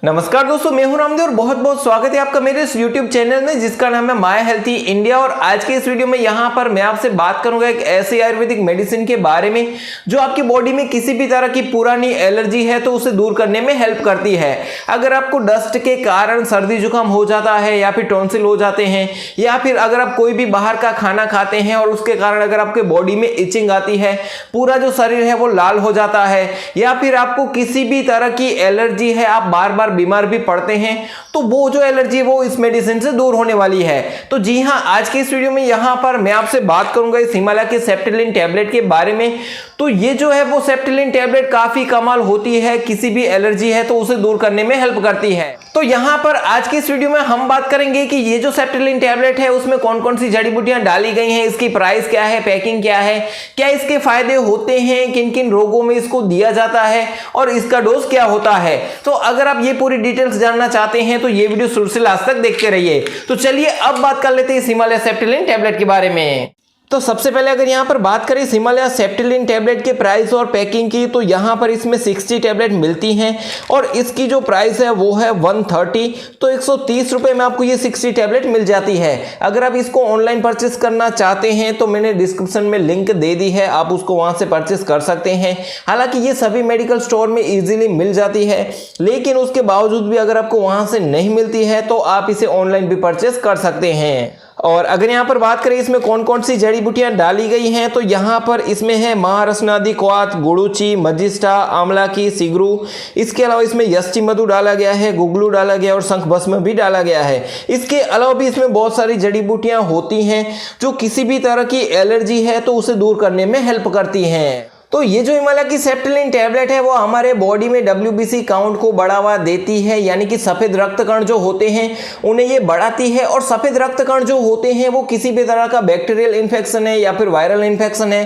नमस्कार दोस्तों, मैं हूं रामदेव और बहुत बहुत स्वागत है आपका मेरे इस YouTube चैनल में जिसका नाम है माय हेल्थी इंडिया। और आज के इस वीडियो में यहां पर मैं आपसे बात करूंगा एक ऐसी आयुर्वेदिक मेडिसिन के बारे में जो आपकी बॉडी में किसी भी तरह की पुरानी एलर्जी है तो उसे दूर करने में हेल्प करती है। अगर आपको डस्ट के कारण सर्दी जुकाम हो जाता है या फिर टॉन्सिल हो जाते हैं, या फिर अगर आप कोई भी बाहर का खाना खाते हैं और उसके कारण अगर आपके बॉडी में इचिंग आती है, पूरा जो शरीर है वो लाल हो जाता है, या फिर आपको किसी भी तरह की एलर्जी है, आप बार बार बीमार भी पड़ते हैं, तो वो जो एलर्जी है वो इस मेडिसिन से दूर होने वाली है। तो जी हां, आज के इस वीडियो में यहां पर मैं आपसे बात करूंगा इस हिमालय के सेप्टिलिन टैबलेट के बारे में। तो ये जो है वो सेप्टिलिन टैबलेट काफी कमाल होती है, किसी भी एलर्जी है तो उसे दूर करने में हेल्प करती है। तो यहां पर आज की इस वीडियो में हम बात करेंगे कि ये जो सेप्टिलिन टैबलेट है उसमें कौन कौन सी जड़ी बूटियां डाली गई हैं, इसकी प्राइस क्या है, पैकिंग क्या है, क्या इसके फायदे होते हैं, किन किन रोगों में इसको दिया जाता है और इसका डोज क्या होता है। तो अगर आप ये पूरी डिटेल्स जानना चाहते हैं तो ये वीडियो शुरू से लास्ट तक देखते रहिए। तो चलिए अब बात कर लेते हैं इस हिमालय सेप्टिलिन टैबलेट के बारे में। तो सबसे पहले अगर यहाँ पर बात करें हिमालय सेप्टिलिन टैबलेट के प्राइस और पैकिंग की, तो यहाँ पर इसमें 60 टैबलेट मिलती हैं और इसकी जो प्राइस है वो है 130। तो 130 रुपये में आपको ये 60 टैबलेट मिल जाती है। अगर आप इसको ऑनलाइन परचेस करना चाहते हैं तो मैंने डिस्क्रिप्शन में लिंक दे दी है, आप उसको वहाँ से परचेस कर सकते हैं। हालांकि ये सभी मेडिकल स्टोर में ईजिली मिल जाती है, लेकिन उसके बावजूद भी अगर आपको वहाँ से नहीं मिलती है तो आप इसे ऑनलाइन भी परचेस कर सकते हैं। और अगर यहाँ पर बात करें इसमें कौन कौन सी जड़ी बूटियां डाली गई हैं, तो यहाँ पर इसमें है महारसनादि क्वाथ, गुड़ूची, मजिस्टा, आंवला की, सिगरू। इसके अलावा इसमें यष्टि मधु डाला गया है, गुगलू डाला गया और शंख भस्म भी डाला गया है। इसके अलावा भी इसमें बहुत सारी जड़ी बूटियां होती हैं जो किसी भी तरह की एलर्जी है तो उसे दूर करने में हेल्प करती हैं। तो ये जो हिमालय की सेप्टिलिन टैबलेट है वो हमारे बॉडी में WBC काउंट को बढ़ावा देती है, यानी कि सफेद रक्त कण जो होते हैं उन्हें ये बढ़ाती है। और सफेद रक्त कण जो होते हैं वो किसी भी तरह का बैक्टीरियल इन्फेक्शन है या फिर वायरल इन्फेक्शन है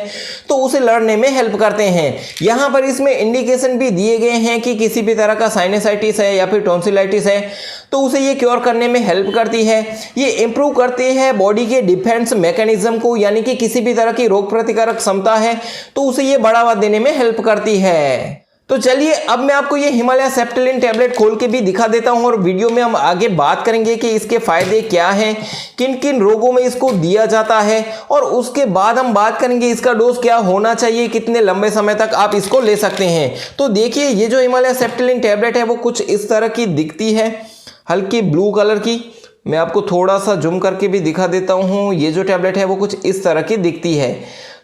तो उसे लड़ने में हेल्प करते हैं। यहाँ पर इसमें इंडिकेशन भी दिए गए हैं कि किसी भी तरह का साइनसाइटिस है या फिर टॉन्सिलाइटिस है तो उसे ये क्योर करने में हेल्प करती है। ये इंप्रूव करती है बॉडी के डिफेंस मैकेनिज्म को, यानी कि किसी भी तरह की रोग प्रतिकारक क्षमता है तो उसे ये बढ़ावा देने में हेल्प करती है। तो चलिए अब मैं आपको ये हिमालय सेप्टिलिन टैबलेट खोल के भी दिखा देता हूं और वीडियो में हम आगे बात करेंगे कि इसके फायदे क्या हैं, किन किन रोगों में इसको दिया जाता है, और उसके बाद हम बात करेंगे इसका डोज क्या होना चाहिए, कितने लंबे समय तक आप इसको ले सकते हैं। तो देखिए ये जो हिमालय सेप्टिलिन टैबलेट है वो कुछ इस तरह की दिखती है, हल्की ब्लू कलर की। मैं आपको थोड़ा सा जूम करके भी दिखा देता हूँ। ये जो टैबलेट है वो कुछ इस तरह की दिखती है।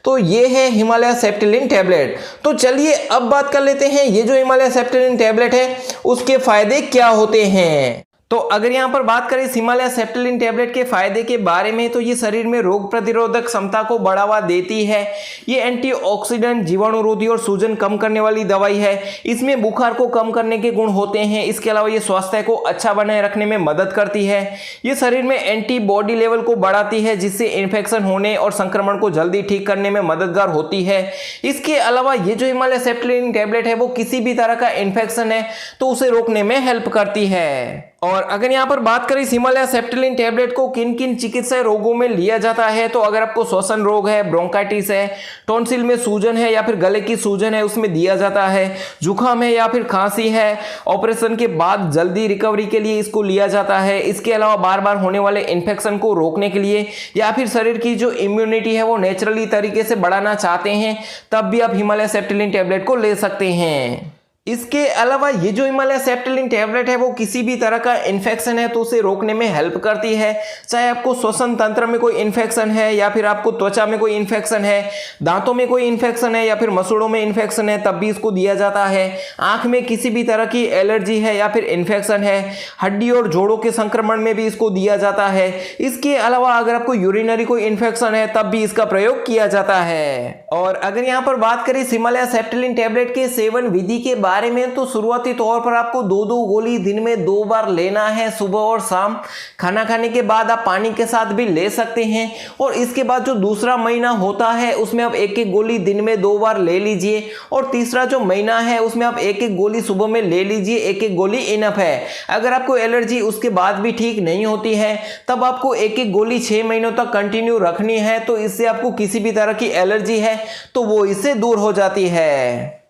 तो ये है हिमालय सेप्टिलिन टैबलेट। तो चलिए अब बात कर लेते हैं ये जो हिमालय सेप्टिलिन टैबलेट है उसके फायदे क्या होते हैं। तो अगर यहाँ पर बात करें हिमालय सेप्टिलिन टैबलेट के फायदे के बारे में, तो ये शरीर में रोग प्रतिरोधक क्षमता को बढ़ावा देती है। ये एंटीऑक्सीडेंट, जीवाणुरोधी और सूजन कम करने वाली दवाई है। इसमें बुखार को कम करने के गुण होते हैं। इसके अलावा ये स्वास्थ्य को अच्छा बनाए रखने में मदद करती है। ये शरीर में एंटीबॉडी लेवल को बढ़ाती है जिससे इन्फेक्शन होने और संक्रमण को जल्दी ठीक करने में मददगार होती है। इसके अलावा ये जो हिमालय सेप्टिलिन टैबलेट है वो किसी भी तरह का इन्फेक्शन है तो उसे रोकने में हेल्प करती है। और अगर यहाँ पर बात करें हिमालय सेप्टिलिन टैबलेट को किन किन चिकित्सा रोगों में लिया जाता है, तो अगर आपको श्वसन रोग है, ब्रोंकाइटिस है, टॉन्सिल में सूजन है या फिर गले की सूजन है उसमें दिया जाता है, जुकाम है या फिर खांसी है, ऑपरेशन के बाद जल्दी रिकवरी के लिए इसको लिया जाता है। इसके अलावा बार बार होने वाले इन्फेक्शन को रोकने के लिए या फिर शरीर की जो इम्यूनिटी है वो नेचुरली तरीके से बढ़ाना चाहते हैं तब भी आप हिमालय सेप्टिलिन टैबलेट को ले सकते हैं। इसके अलावा ये जो हिमालय सेप्टिलिन टैबलेट है वो किसी भी तरह का इन्फेक्शन है तो उसे रोकने में हेल्प करती है। चाहे आपको श्वसन तंत्र में कोई इन्फेक्शन है या फिर आपको त्वचा में कोई इन्फेक्शन है, दांतों में कोई इन्फेक्शन है या फिर मसूड़ों में इन्फेक्शन है तब भी इसको दिया जाता है। आंख में किसी भी तरह की एलर्जी है या फिर इन्फेक्शन है, हड्डी और जोड़ों के संक्रमण में भी इसको दिया जाता है। इसके अलावा अगर आपको यूरिनरी कोई इन्फेक्शन है तब भी इसका प्रयोग किया जाता है। और अगर यहाँ पर बात करें हिमालय सेप्टिलिन टैबलेट के सेवन विधि के बारे में, तो शुरुआती तौर पर आपको 2-2 गोली दिन में 2 बार लेना है, सुबह और शाम। खाना खाने के बाद आप पानी के साथ भी ले सकते हैं। और इसके बाद जो दूसरा महीना होता है उसमें आप 1-1 गोली दिन में 2 बार ले लीजिए। और तीसरा जो महीना है उसमें आप 1-1 गोली सुबह में ले लीजिए, 1-1 गोली इनफ है। अगर आपको एलर्जी उसके बाद भी ठीक नहीं होती है तब आपको 1-1 गोली 6 महीनों तक कंटिन्यू रखनी है। तो इससे आपको किसी भी तरह की एलर्जी है तो वो इससे दूर हो जाती है।